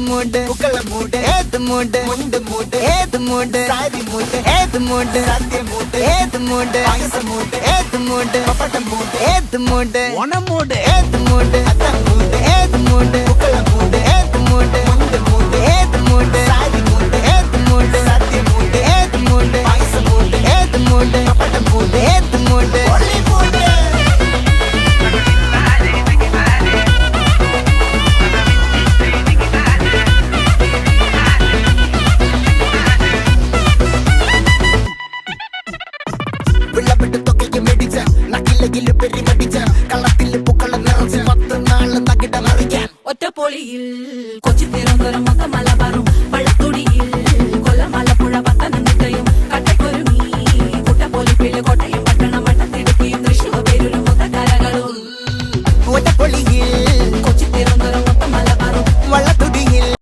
மூடு புக்கல மூடு ஏத்து மூடு முண்டு மூடு ஏத்து மூடு சாரி மூடு ஏத்து மூடு சத்திய மூடு ஏத்து மூடு பாயச மூடு ஏத்து மூடு பப்பட்ட மூடு ஏத்து மூடு ஒன மூடு ஏத்து மூடு அத்த மூடு ஏத்து மூடு புக்கல மூடு ஏத்து மூடு முண்டு மூடு ஏத்து மூடு சாரி மூடு ஏத்து மூடு சத்திய மூடு ஏத்து மூடு பாயச மூடு ஏத்து மூடு பப்பட்ட மூடு ஏத்து மூடு ஒளி மூடு വിളവിട്ട് തൊക്കയ്ക്ക് മെടിച്ച നക്കിലകില് പെരിമടിച്ച കളത്തില് പൂക്കള നിറച്ച് 10 നാള് നകിട മറിക്കാൻ ഒറ്റപ്പൊളിയിൽ കൊച്ചി തിരുവനന്തപുരം മൊത്തമല